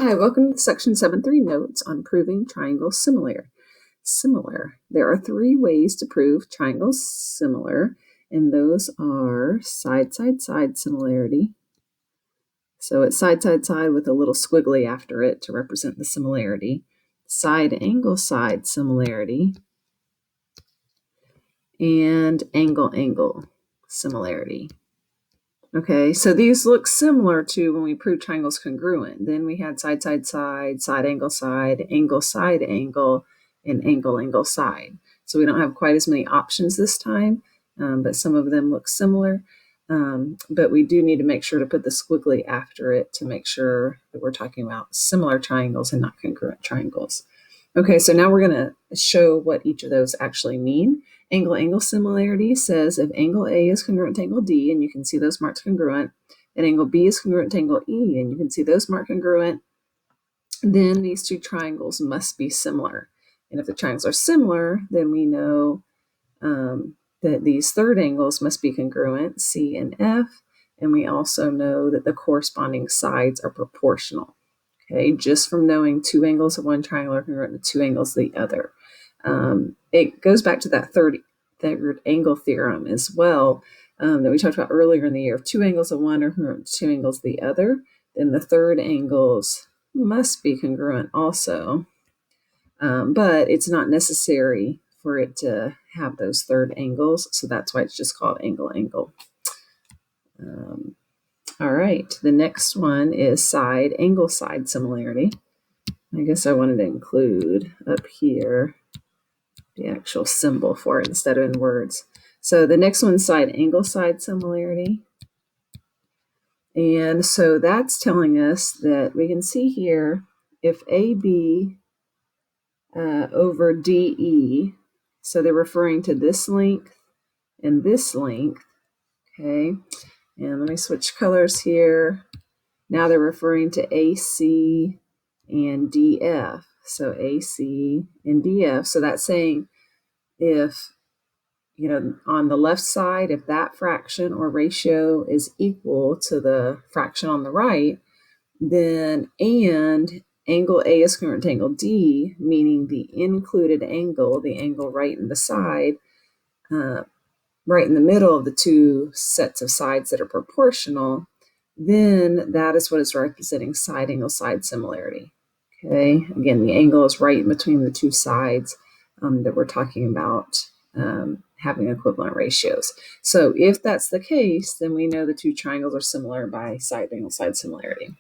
Hi, welcome to Section 7.3 Notes on Proving Triangles Similar. There are three ways to prove triangles similar, and those are side-side-side similarity. So it's side-side-side with a little squiggly after it to represent the similarity. Side-angle-side similarity. And angle-angle similarity. Okay, so these look similar to when we proved triangles congruent. Then we had side-side-side, side-angle-side, angle-side-angle, and angle-angle-side. So we don't have quite as many options this time, but some of them look similar. But we do need to make sure to put the squiggly after it to make sure that we're talking about similar triangles and not congruent triangles. Okay, so now we're going to show what each of those actually mean. Angle-angle similarity says if angle A is congruent to angle D, and you can see those marked congruent, and angle B is congruent to angle E, and you can see those marked congruent, then these two triangles must be similar. And if the triangles are similar, then we know that these third angles must be congruent, C and F, and we also know that the corresponding sides are proportional. Okay, just from knowing two angles of one triangle are congruent to two angles of the other. It goes back to that third angle theorem as well that we talked about earlier in the year. If two angles of one are congruent to two angles of the other, then the third angles must be congruent also. But it's not necessary for it to have those third angles, so that's why it's just called angle-angle. All right, the next one is side-angle-side similarity. I guess I wanted to include up here the actual symbol for it instead of in words. So the next one's side-angle-side similarity. And so that's telling us that we can see here if AB over DE, so they're referring to this length and this length, okay? And let me switch colors here. Now they're referring to AC and DF. So AC and DF. So that's saying if, on the left side, if that fraction or ratio is equal to the fraction on the right, then and angle A is congruent to angle D, meaning the included angle, the angle right in the side, right in the middle of the two sets of sides that are proportional, then that is what is representing side-angle-side similarity. Okay, again, the angle is right in between the two sides that we're talking about having equivalent ratios. So if that's the case, then we know the two triangles are similar by side-angle-side similarity.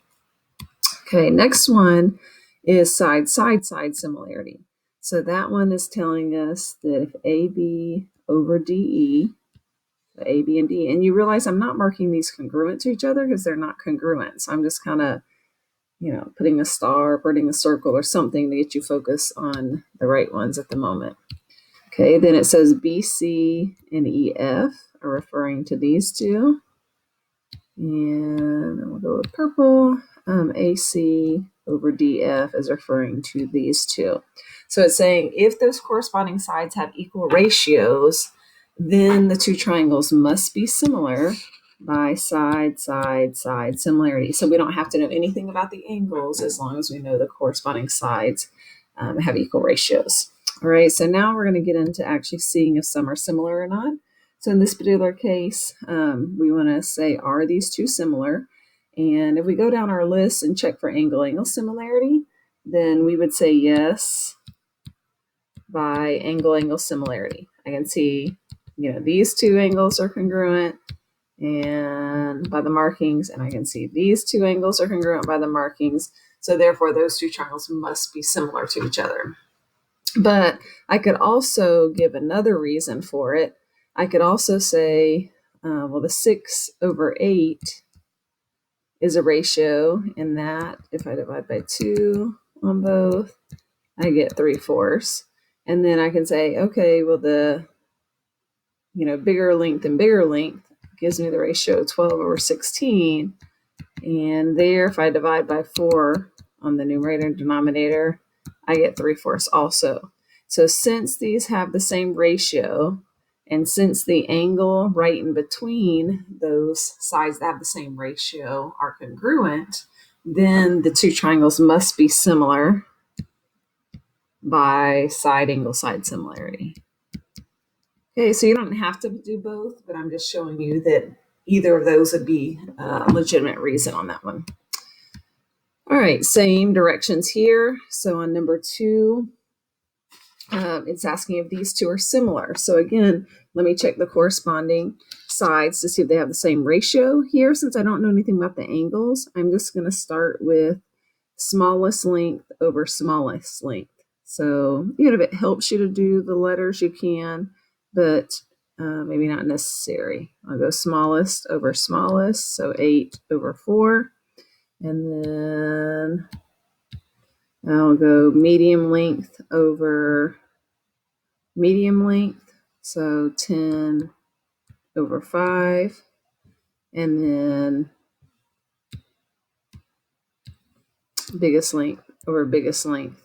Okay, next one is side-side-side similarity. So that one is telling us that if AB over DE, A, B, and D, and you realize I'm not marking these congruent to each other because they're not congruent. So I'm just kind of, putting a star, putting a circle or something to get you focused on the right ones at the moment. Okay, then it says BC and EF are referring to these two. And then we'll go with purple. AC over DF is referring to these two. So it's saying if those corresponding sides have equal ratios, then the two triangles must be similar by side-side-side similarity. So we don't have to know anything about the angles as long as we know the corresponding sides have equal ratios. All right, so now we're going to get into actually seeing if some are similar or not. So in this particular case, we want to say, are these two similar? And if we go down our list and check for angle-angle similarity, then we would say yes by angle-angle similarity. I can see, these two angles are congruent and by the markings, and I can see these two angles are congruent by the markings. So therefore, those two triangles must be similar to each other. But I could also give another reason for it. I could also say, the 6 over 8 is a ratio in that if I divide by 2 on both, I get 3/4. And then I can say, okay, well, the bigger length and bigger length gives me the ratio 12 over 16. And there, if I divide by 4 on the numerator and denominator, I get 3/4 also. So since these have the same ratio, and since the angle right in between those sides that have the same ratio are congruent, then the two triangles must be similar by side angle side similarity. Okay, so you don't have to do both, but I'm just showing you that either of those would be a legitimate reason on that one. All right, same directions here. So on number 2, it's asking if these two are similar. So again, let me check the corresponding sides to see if they have the same ratio here. Since I don't know anything about the angles, I'm just going to start with smallest length over smallest length. So if it helps you to do the letters, you can, but maybe not necessary. I'll go smallest over smallest, so 8 over 4. And then I'll go medium length over medium length, so 10 over 5. And then biggest length over biggest length,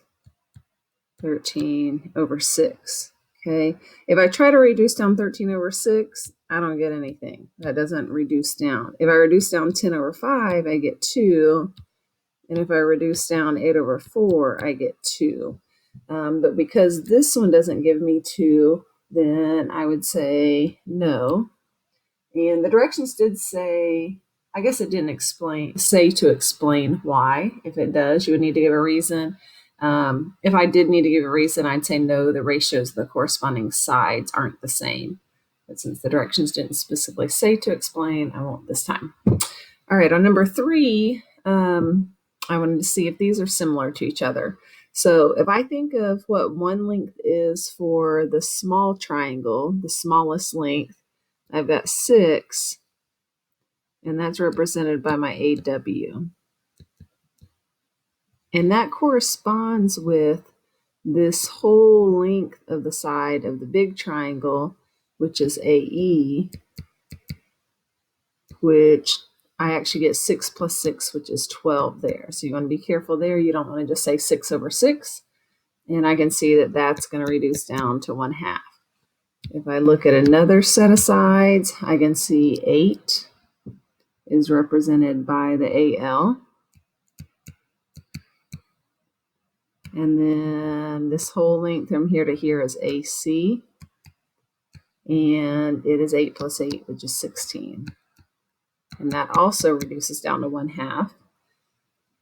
13 over 6. Okay, if I try to reduce down 13 over 6, I don't get anything. That doesn't reduce down. If I reduce down 10 over 5, I get 2. And if I reduce down 8 over 4, I get 2. But because this one doesn't give me 2, then I would say no. And the directions did say, I guess it didn't say to explain why. If it does, you would need to give a reason. If I did need to give a reason, I'd say no, the ratios of the corresponding sides aren't the same. But since the directions didn't specifically say to explain, I won't this time. All right, on number 3, I wanted to see if these are similar to each other. So if I think of what one length is for the small triangle, the smallest length, I've got 6, and that's represented by my AW. And that corresponds with this whole length of the side of the big triangle, which is AE, which I actually get 6 plus 6, which is 12 there. So you want to be careful there. You don't want to just say 6 over 6. And I can see that that's going to reduce down to 1/2. If I look at another set of sides, I can see 8 is represented by the AL. And then this whole length from here to here is AC. And it is 8 plus 8, which is 16. And that also reduces down to 1/2.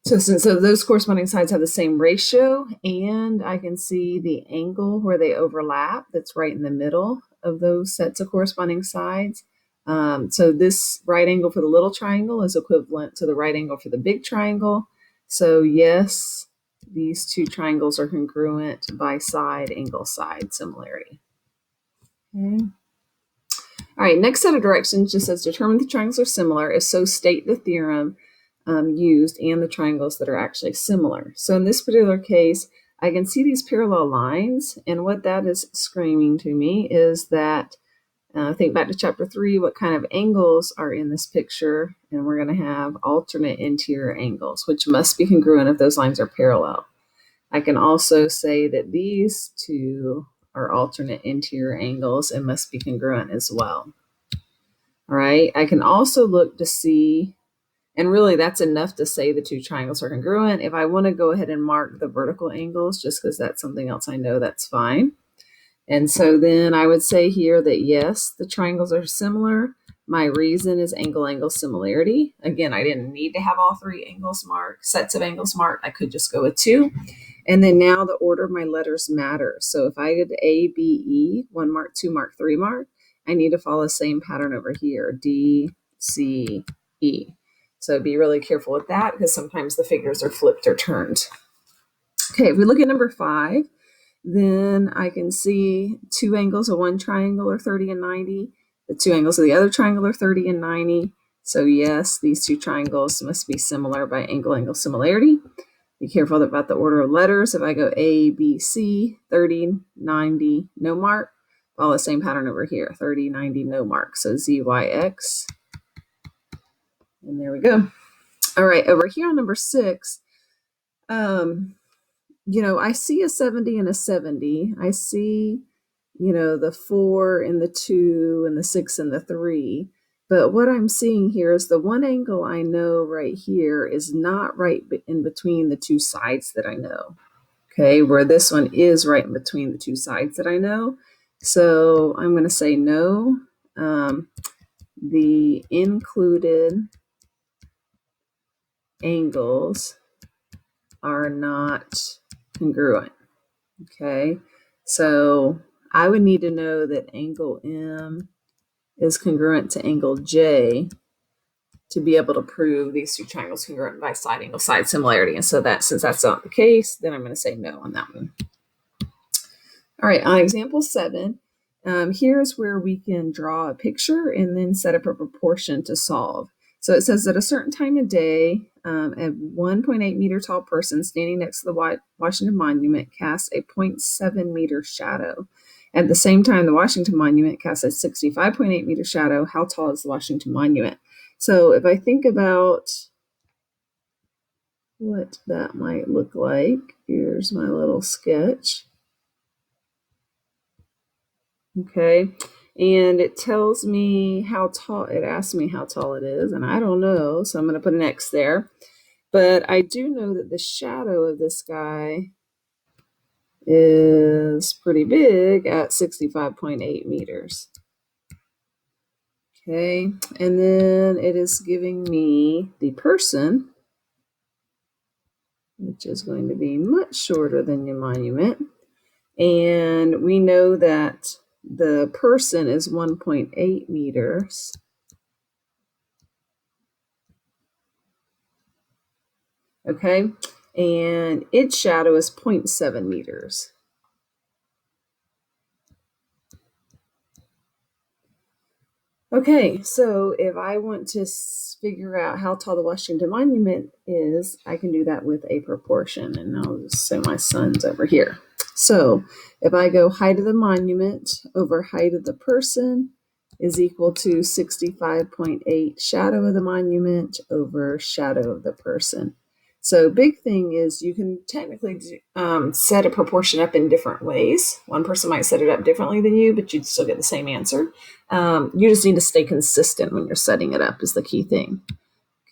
So those corresponding sides have the same ratio, and I can see the angle where they overlap that's right in the middle of those sets of corresponding sides. So this right angle for the little triangle is equivalent to the right angle for the big triangle. So yes, these two triangles are congruent by side angle side similarity. Okay. All right, next set of directions just says determine the triangles are similar. If so, state the theorem used and the triangles that are actually similar. So in this particular case, I can see these parallel lines, and what that is screaming to me is that, think back to chapter 3, what kind of angles are in this picture, and we're going to have alternate interior angles, which must be congruent if those lines are parallel. I can also say that these two are alternate interior angles and must be congruent as well. All right, I can also look to see, and really that's enough to say the two triangles are congruent. If I want to go ahead and mark the vertical angles, just because that's something else I know, that's fine. And so then I would say here that yes, the triangles are similar. My reason is angle-angle similarity. Again, I didn't need to have all 3 angles marked, sets of angles marked. I could just go with 2. And then now the order of my letters matter. So if I did A, B, E, 1 mark, 2 mark, 3 mark, I need to follow the same pattern over here, D, C, E. So be really careful with that because sometimes the figures are flipped or turned. Okay, if we look at number 5, then I can see 2 angles of one triangle are 30 and 90. The 2 angles of the other triangle are 30 and 90. So yes, these 2 triangles must be similar by angle-angle similarity. Be careful about the order of letters. If I go A, B, C, 30, 90, no mark, follow the same pattern over here, 30, 90, no mark. So Z, Y, X. And there we go. All right, over here on number 6, I see a 70 and a 70. I see, the 4 and the 2 and the 6 and the 3. But what I'm seeing here is the one angle I know right here is not right in between the two sides that I know. Okay, where this one is right in between the two sides that I know. So I'm going to say no. The included angles are not congruent. Okay, so I would need to know that angle M is congruent to angle J to be able to prove these two triangles congruent by side angle side similarity. And so that, since that's not the case, then I'm going to say no on that one. All right, on example 7, here's where we can draw a picture and then set up a proportion to solve. So it says at a certain time of day, a 1.8 meter tall person standing next to the Washington Monument casts a 0.7 meter shadow. At the same time, the Washington Monument casts a 65.8 meter shadow. How tall is the Washington Monument? So if I think about what that might look like, here's my little sketch. Okay, and it tells me how tall, it asks me how tall it is, and I don't know, so I'm going to put an X there. But I do know that the shadow of this guy is pretty big at 65.8 meters. Okay, and then it is giving me the person, which is going to be much shorter than your monument. And we know that the person is 1.8 meters. Okay, and its shadow is 0.7 meters. Okay, so if I want to figure out how tall the Washington Monument is, I can do that with a proportion, and I'll just say my son's over here. So if I go height of the monument over height of the person is equal to 65.8 shadow of the monument over shadow of the person. So big thing is you can technically set a proportion up in different ways. One person might set it up differently than you, but you'd still get the same answer. You just need to stay consistent when you're setting it up is the key thing.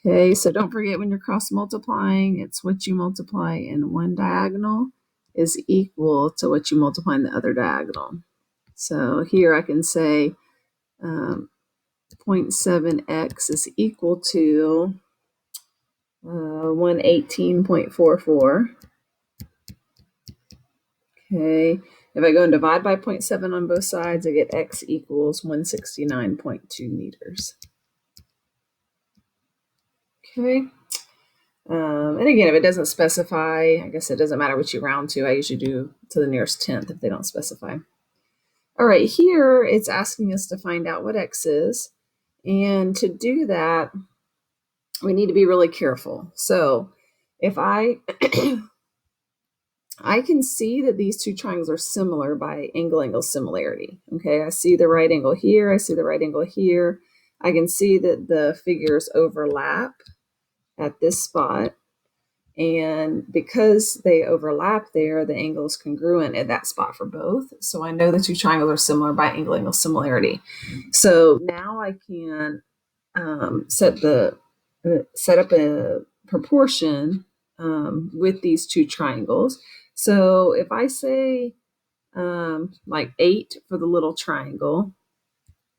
Okay, so don't forget when you're cross multiplying, it's what you multiply in one diagonal is equal to what you multiply in the other diagonal. So here I can say 0.7x is equal to 118.44. Okay, if I go and divide by 0.7 on both sides, I get x equals 169.2 meters. Okay, and again, if it doesn't specify, I guess it doesn't matter what you round to. I usually do to the nearest tenth if they don't specify. All right, here it's asking us to find out what x is. And to do that, we need to be really careful. So if I can see that these two triangles are similar by angle-angle similarity. Okay, I see the right angle here, I see the right angle here. I can see that the figures overlap at this spot. And because they overlap there, the angle is congruent at that spot for both. So I know the two triangles are similar by angle-angle similarity. So now I can set up a proportion with these two triangles. So if I say like 8 for the little triangle,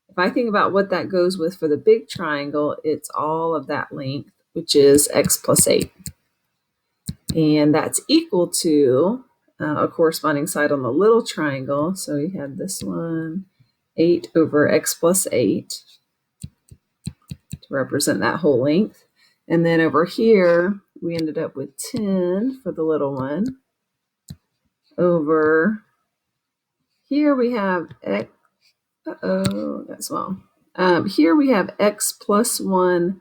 if I think about what that goes with for the big triangle, it's all of that length, which is x plus 8. And that's equal to a corresponding side on the little triangle. So we had this one, 8 over x plus 8 to represent that whole length. And then over here, we ended up with 10 for the little one. Over here we have x, that's small. Here we have x plus 1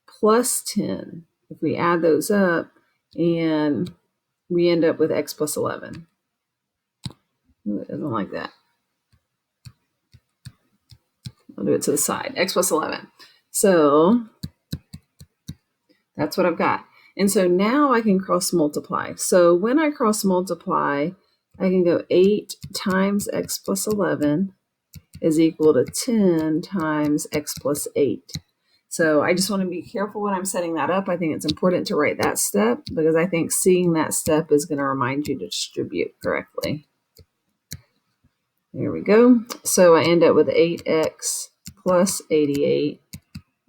plus 10. If we add those up, and we end up with x plus 11. Ooh, it doesn't like that. I'll do it to the side. X plus 11. So that's what I've got. And so now I can cross multiply. So when I cross multiply, I can go 8 times x plus 11 is equal to 10 times x plus 8. So I just want to be careful when I'm setting that up. I think it's important to write that step because I think seeing that step is going to remind you to distribute correctly. There we go. So I end up with 8x plus 88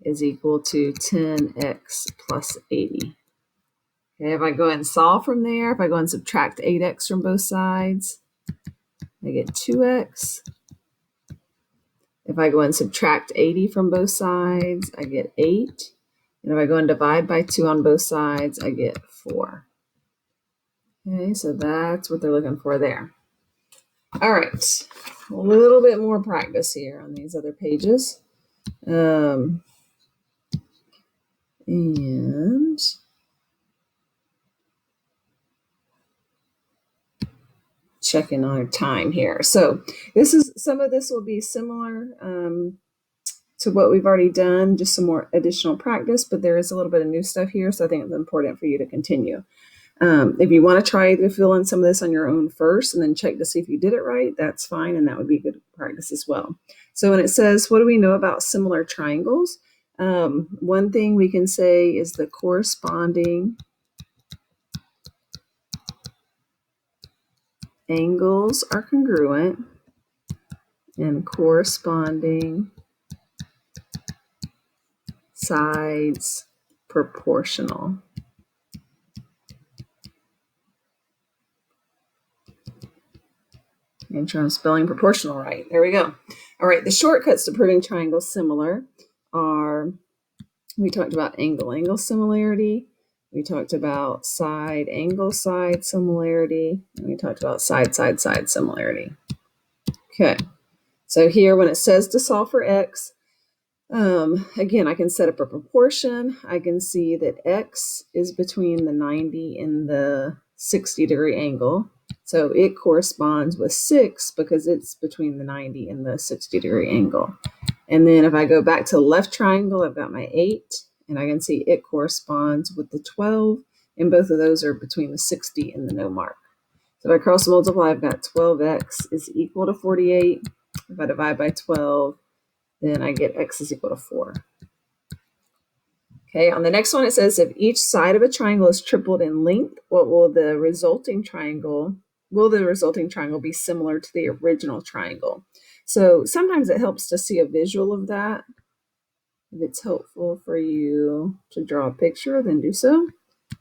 is equal to 10x plus 80. Okay, if I go and solve from there, if I go and subtract 8x from both sides, I get 2x. If I go and subtract 80 from both sides, I get 8. And if I go and divide by 2 on both sides, I get 4. Okay, so that's what they're looking for there. All right, a little bit more practice here on these other pages. And checking our time here. So some of this will be similar to what we've already done, just some more additional practice, but there is a little bit of new stuff here, so I think it's important for you to continue. If you want to try to fill in some of this on your own first and then check to see if you did it right, that's fine, and that would be good practice as well. So when it says, what do we know about similar triangles? One thing we can say is the corresponding angles are congruent and corresponding sides proportional. Make sure I'm spelling proportional right. There we go. All right, the shortcuts to proving triangles similar are, we talked about angle similarity, we talked about side angle side similarity, and we talked about side similarity. Okay, so here when it says to solve for x, again, I can set up a proportion. I can see that x is between the 90 and the 60-degree angle. So it corresponds with 6 because it's between the 90 and the 60-degree angle. And then if I go back to the left triangle, I've got my 8, and I can see it corresponds with the 12, and both of those are between the 60 and the no mark. So if I cross multiply, I've got 12x is equal to 48. If I divide by 12, then I get x is equal to 4. Okay, on the next one, it says if each side of a triangle is tripled in length, what will the resulting triangle be similar to the original triangle? So sometimes it helps to see a visual of that. If it's helpful for you to draw a picture, then do so.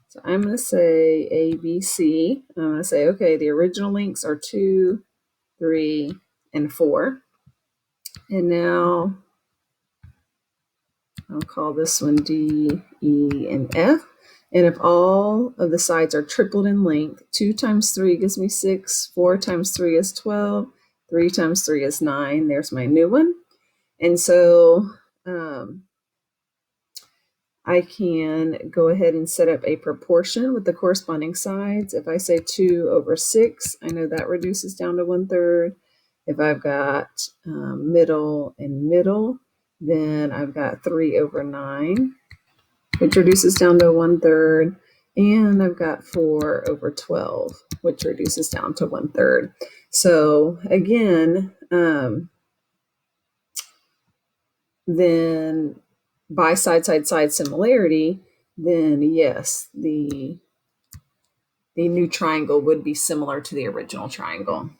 So I'm going to say A, B, C. I'm going to say, okay, the original lengths are 2, 3, and 4. And now I'll call this one D, E, and F. And if all of the sides are tripled in length, 2 times 3 gives me 6, 4 times 3 is 12, 3 times 3 is 9. There's my new one. And so I can go ahead and set up a proportion with the corresponding sides. If I say 2 over 6, I know that reduces down to 1/3. If I've got middle and middle, then I've got 3 over 9, which reduces down to 1/3. And I've got 4 over 12, which reduces down to 1/3. So again, then by side similarity, then yes, the new triangle would be similar to the original triangle.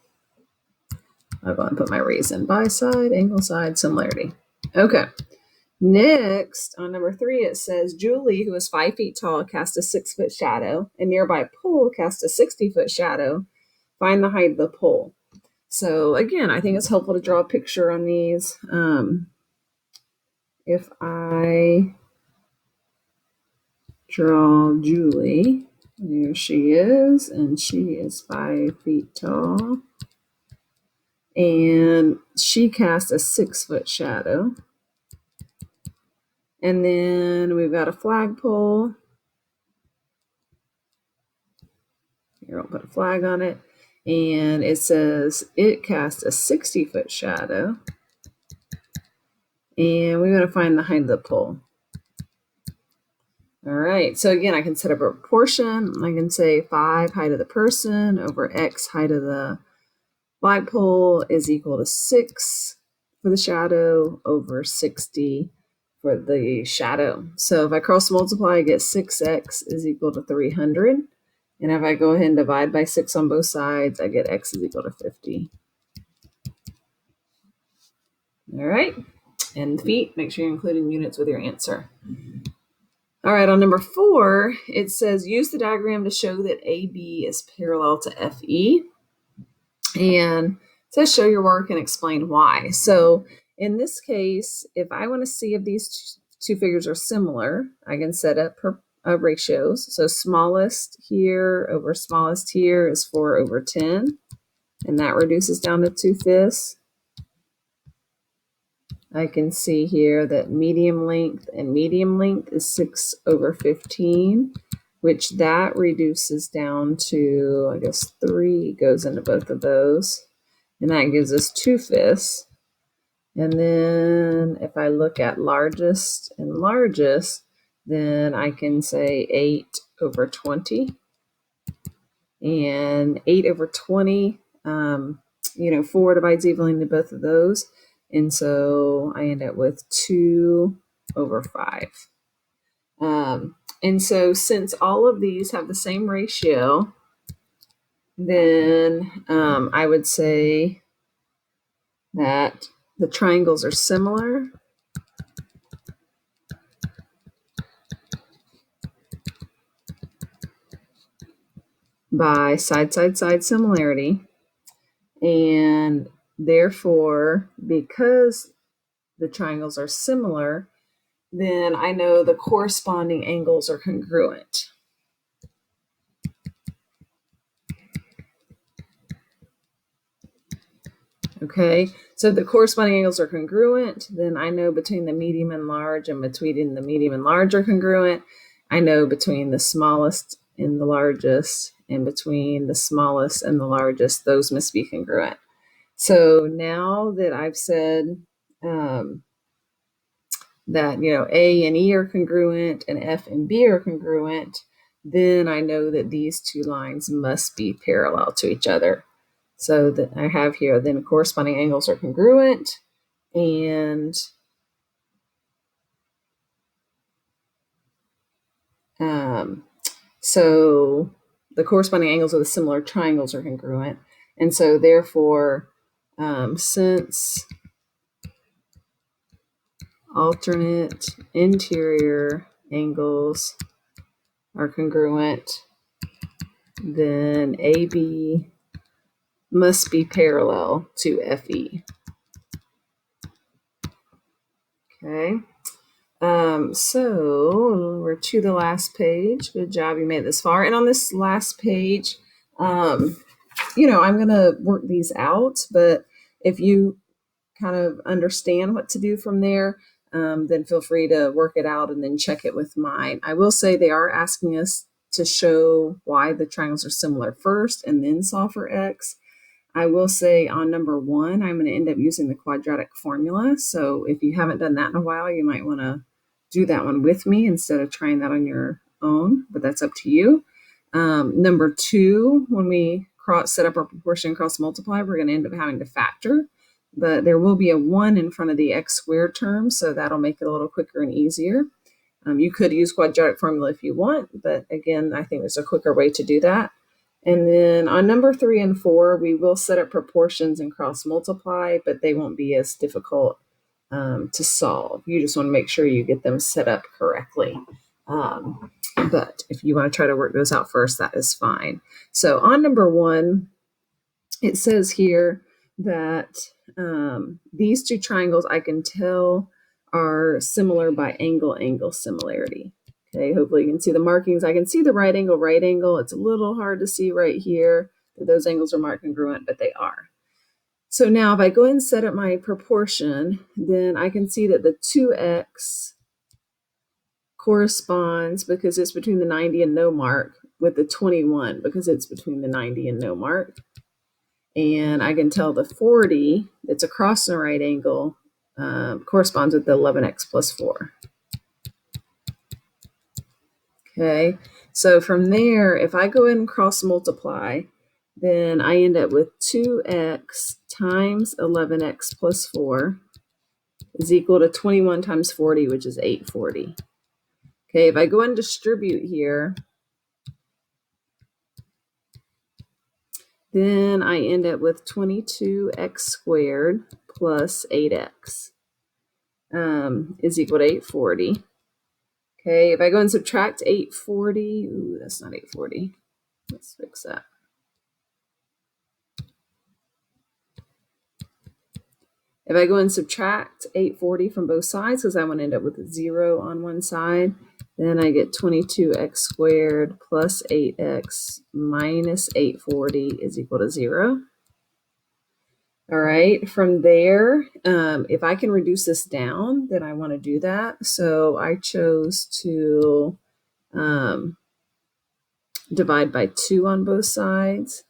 I'll go and put my reason by side, angle side, similarity. Okay. Next, on number 3, it says, Julie, who is 5 feet tall, cast a 6-foot shadow, and nearby pole cast a 60-foot shadow. Find the height of the pole. So again, I think it's helpful to draw a picture on these. If I draw Julie, there she is, and she is 5 feet tall. And she cast a 6-foot shadow. And then we've got a flagpole. Here, I'll put a flag on it. And it says it cast a 60-foot shadow. And we're going to find the height of the pole. All right, so again, I can set up a proportion. I can say 5 height of the person over x height of the flagpole is equal to 6. for the shadow over 60 for the shadow. So if I cross multiply, I get 6x is equal to 300. And if I go ahead and divide by 6 on both sides, I get x is equal to 50. All right. And feet, make sure you're including units with your answer. All right, on number 4, it says use the diagram to show that AB is parallel to FE. And it says show your work and explain why. So in this case, if I want to see if these two figures are similar, I can set up ratios. So smallest here over smallest here is 4 over 10. And that reduces down to 2/5. I can see here that medium length and medium length is 6 over 15, which that reduces down to, I guess, 3 goes into both of those. And that gives us 2/5. And then if I look at largest and largest, then I can say 8 over 20. And 8 over 20, 4 divides evenly into both of those. And so I end up with 2 over 5. And so since all of these have the same ratio, then I would say that the triangles are similar by side-side-side similarity. And therefore, because the triangles are similar, then I know the corresponding angles are congruent. Okay, so if the corresponding angles are congruent, then I know between the medium and large and between the medium and large are congruent. I know between the smallest and the largest and between the smallest and the largest, those must be congruent. So now that I've said that, A and E are congruent and F and B are congruent, then I know that these two lines must be parallel to each other. So that I have here, then corresponding angles are congruent, and so the corresponding angles of the similar triangles are congruent. And so therefore, since alternate interior angles are congruent, then AB must be parallel to FE. Okay. So we're to the last page. Good job, you made it this far. And on this last page, I'm going to work these out, but if you kind of understand what to do from there, then feel free to work it out and then check it with mine. I will say they are asking us to show why the triangles are similar first and then solve for X. I will say on number 1, I'm going to end up using the quadratic formula. So if you haven't done that in a while, you might want to do that one with me instead of trying that on your own, but that's up to you. Number 2, when we set up our proportion cross multiply, we're going to end up having to factor, but there will be a 1 in front of the x squared term, so that'll make it a little quicker and easier. You could use quadratic formula if you want, but again, I think there's a quicker way to do that. And then on number 3 and 4, we will set up proportions and cross multiply, but they won't be as difficult to solve. You just want to make sure you get them set up correctly. But if you want to try to work those out first, that is fine. So on number 1, it says here that these two triangles I can tell are similar by angle similarity. Okay, hopefully you can see the markings. I can see the right angle. It's a little hard to see right here that those angles are marked congruent, but they are. So now if I go ahead and set up my proportion, then I can see that the 2x corresponds, because it's between the 90 and no mark, with the 21 because it's between the 90 and no mark. And I can tell the 40 that's across the right angle corresponds with the 11x plus 4. Okay, so from there, if I go ahead and cross multiply, then I end up with 2x times 11x plus 4 is equal to 21 times 40, which is 840. Okay, if I go and distribute here, then I end up with 22x squared plus 8x is equal to 840. Okay, if I go and subtract 840, ooh, that's not 840. Let's fix that. If I go and subtract 840 from both sides, because I want to end up with a 0 on one side, then I get 22x squared plus 8x minus 840 is equal to 0. All right, from there, if I can reduce this down, then I want to do that. So I chose to divide by 2 on both sides.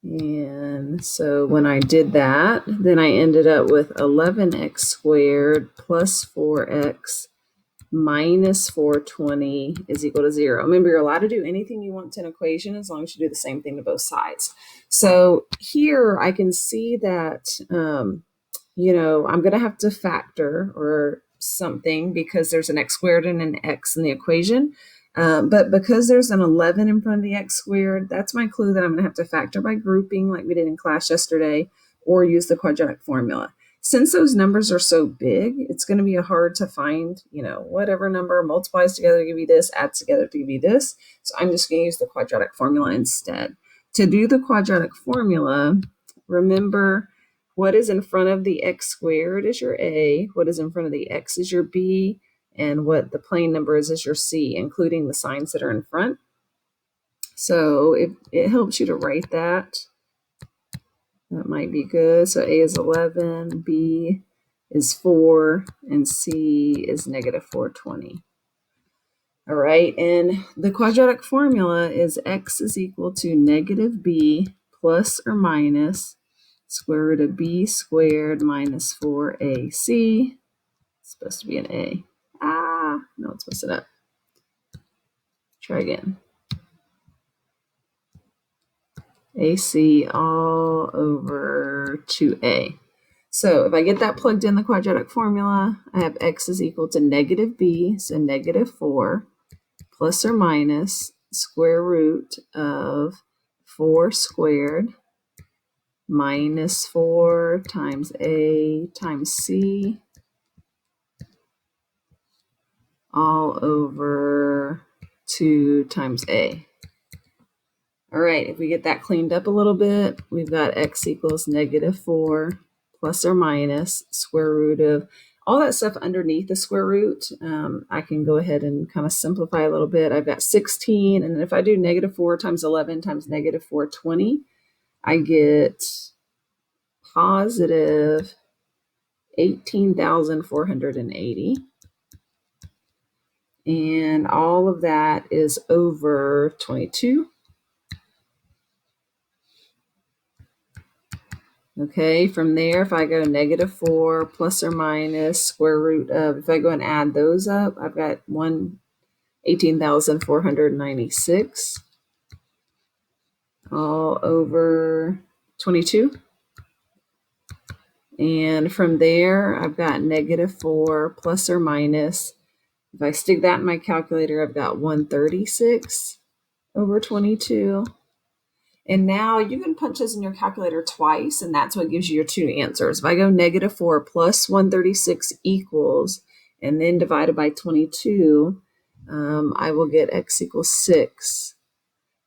And so when I did that, then I ended up with 11x squared plus 4x minus 420 is equal to 0. Remember, you're allowed to do anything you want to an equation as long as you do the same thing to both sides. So here I can see that, I'm going to have to factor or something because there's an x squared and an x in the equation. But because there's an 11 in front of the x squared, that's my clue that I'm going to have to factor by grouping like we did in class yesterday, or use the quadratic formula. Since those numbers are so big, it's going to be hard to find, whatever number multiplies together to give you this, adds together to give you this. So I'm just going to use the quadratic formula instead. To do the quadratic formula, remember what is in front of the x squared is your a, what is in front of the x is your b, and what the plane number is your c, including the signs that are in front. So it helps you to write that. That might be good. So a is 11, b is 4, and c is negative 420. All right, and the quadratic formula is x is equal to negative b plus or minus square root of b squared minus 4ac. It's supposed to be an a. No, let's mess it up. Try again. AC all over 2a. So if I get that plugged in the quadratic formula, I have x is equal to negative b, so negative 4, plus or minus square root of 4 squared minus 4 times a times c all over 2 times a. All right, if we get that cleaned up a little bit, we've got x equals negative 4 plus or minus square root of all that stuff underneath the square root. I can go ahead and kind of simplify a little bit. I've got 16, and then if I do negative 4 times 11 times negative 420, I get positive 18,480. And all of that is over 22. Okay, from there, if I go negative 4 plus or minus square root of, if I go and add those up, I've got 18,496 all over 22. And from there, I've got negative 4 plus or minus. If I stick that in my calculator, I've got 136 over 22. And now you can punch this in your calculator twice, and that's what gives you your two answers. If I go negative 4 plus 136 equals, and then divided by 22, I will get x equals 6.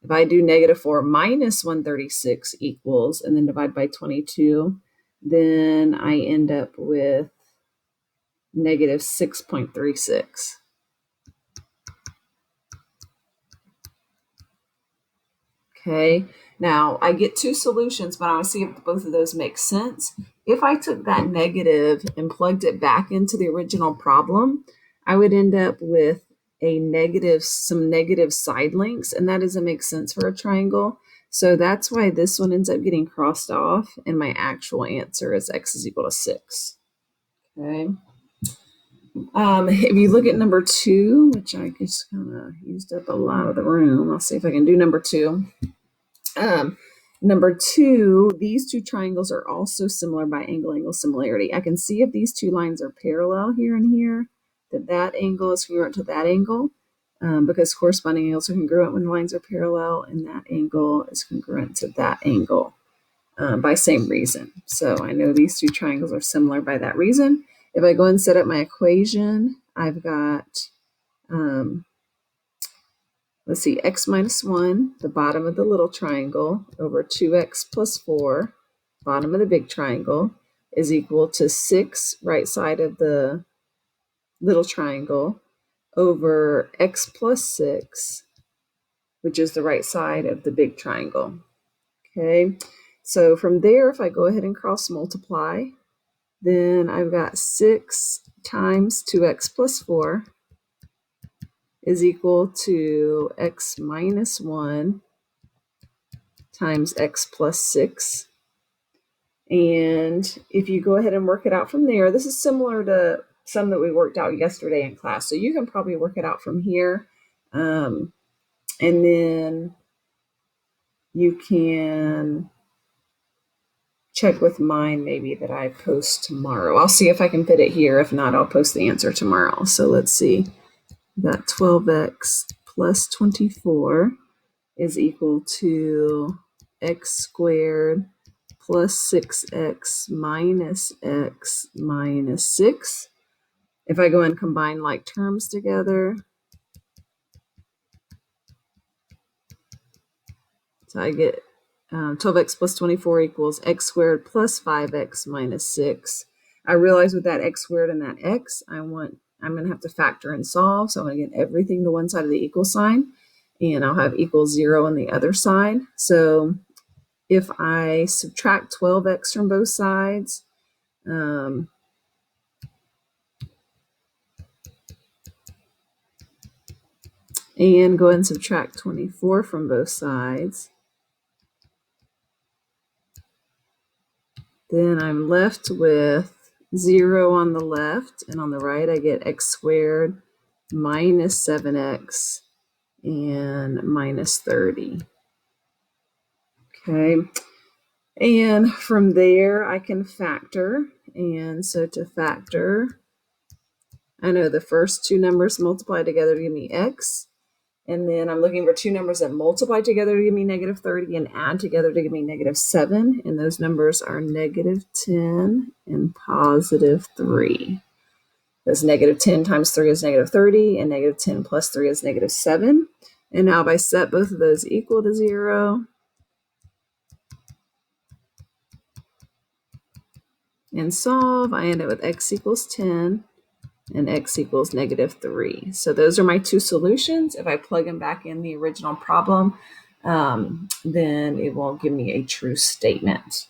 If I do negative 4 minus 136 equals, and then divide by 22, then I end up with negative 6.36. Okay, now I get two solutions, but I want to see if both of those make sense. If I took that negative and plugged it back into the original problem, I would end up with some negative side links, and that doesn't make sense for a triangle. So that's why this one ends up getting crossed off, and my actual answer is x is equal to 6. Okay. If you look at number 2, which I just kind of used up a lot of the room, I'll see if I can do number 2. Number 2, these two triangles are also similar by angle-angle similarity. I can see if these two lines are parallel here and here, that angle is congruent to that angle, because corresponding angles are congruent when lines are parallel, and that angle is congruent to that angle by same reason. So I know these two triangles are similar by that reason. If I go and set up my equation, I've got let's see, x minus 1, the bottom of the little triangle, over 2x plus 4, bottom of the big triangle, is equal to 6, right side of the little triangle, over x plus 6, which is the right side of the big triangle. Okay, so from there, if I go ahead and cross multiply, then I've got 6 times 2x plus 4 is equal to x minus 1 times x plus 6. And if you go ahead and work it out from there, this is similar to some that we worked out yesterday in class. So you can probably work it out from here. And then you can check with mine maybe that I post tomorrow. I'll see if I can fit it here. If not, I'll post the answer tomorrow. So let's see. That 12x plus 24 is equal to x squared plus 6x minus x minus 6. If I go and combine like terms together, so I get 12x plus 24 equals x squared plus 5x minus 6. I realize with that x squared and that x, I'm going to have to factor and solve. So I'm going to get everything to one side of the equal sign, and I'll have equals 0 on the other side. So if I subtract 12x from both sides, and go ahead and subtract 24 from both sides, then I'm left with 0 on the left, and on the right I get x squared minus 7x and minus 30. Okay, and from there I can factor, and so to factor, I know the first two numbers multiply together to give me x, and then I'm looking for two numbers that multiply together to give me negative 30 and add together to give me negative 7. And those numbers are negative 10 and positive 3. That's negative 10 times 3 is negative 30, and negative 10 plus 3 is negative 7. And now if I set both of those equal to 0 and solve, I end up with x equals 10 and x equals negative 3. So those are my two solutions. If I plug them back in the original problem, then it will give me a true statement.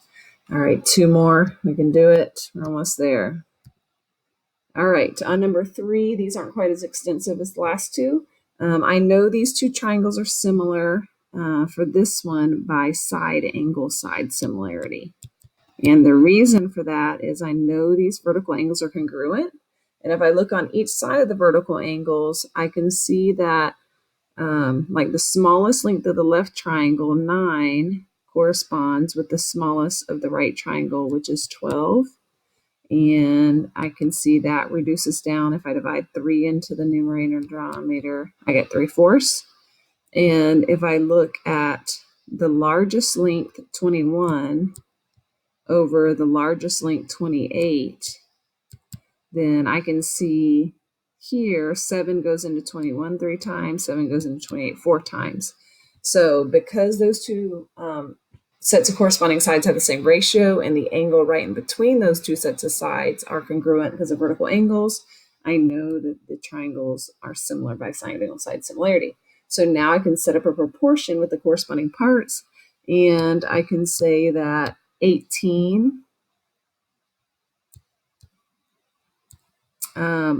All right, two more. We can do it. We're almost there. All right, on number 3, these aren't quite as extensive as the last two. I know these two triangles are similar for this one by side angle side similarity. And the reason for that is I know these vertical angles are congruent. And if I look on each side of the vertical angles, I can see that like the smallest length of the left triangle, 9, corresponds with the smallest of the right triangle, which is 12. And I can see that reduces down. If I divide 3 into the numerator and denominator, I get 3/4. And if I look at the largest length, 21, over the largest length, 28, then I can see here 7 goes into 21 3 times, 7 goes into 28 4 times. So because those two sets of corresponding sides have the same ratio, and the angle right in between those two sets of sides are congruent because of vertical angles, I know that the triangles are similar by side angle side similarity. So now I can set up a proportion with the corresponding parts, and I can say that 18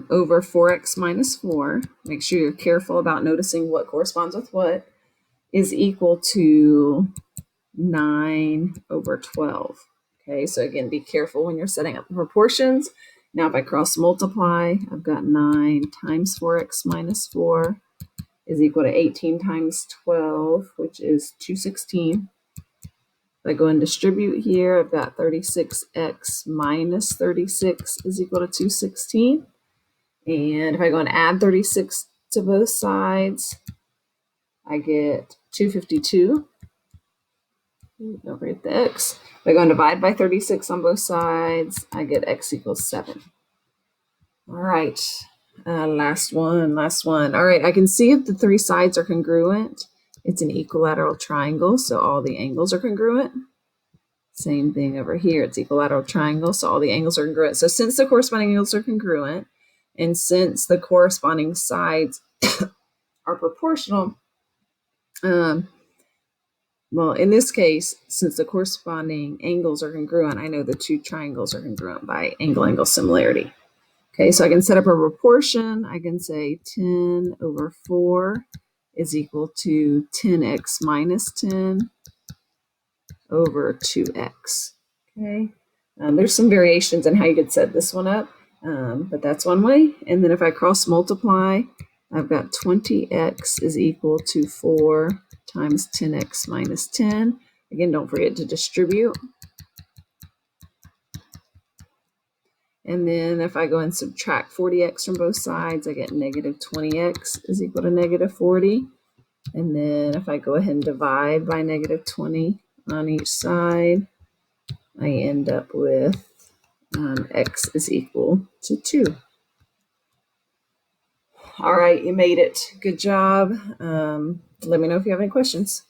over 4x minus 4, make sure you're careful about noticing what corresponds with what, is equal to 9 over 12. Okay, so again, be careful when you're setting up the proportions. Now if I cross multiply, I've got 9 times 4x minus 4 is equal to 18 times 12, which is 216. I go and distribute here, I've got 36x minus 36 is equal to 216. And if I go and add 36 to both sides, I get 252. Don't forget the x. If I go and divide by 36 on both sides, I get x equals 7. All right, last one. All right, I can see if the three sides are congruent. It's an equilateral triangle, so all the angles are congruent. Same thing over here. It's equilateral triangle, so all the angles are congruent. So since the corresponding angles are congruent, and since the corresponding sides are proportional, well, in this case, since the corresponding angles are congruent, I know the two triangles are congruent by angle-angle similarity. Okay, so I can set up a proportion. I can say 10 over 4 is equal to 10x minus 10 over 2x. Okay, there's some variations in how you could set this one up, but that's one way. And then if I cross multiply, I've got 20x is equal to 4 times 10x minus 10. Again, don't forget to distribute. And then if I go and subtract 40x from both sides, I get negative 20x is equal to negative 40. And then if I go ahead and divide by negative 20 on each side, I end up with x is equal to 2. All right, you made it. Good job. Let me know if you have any questions.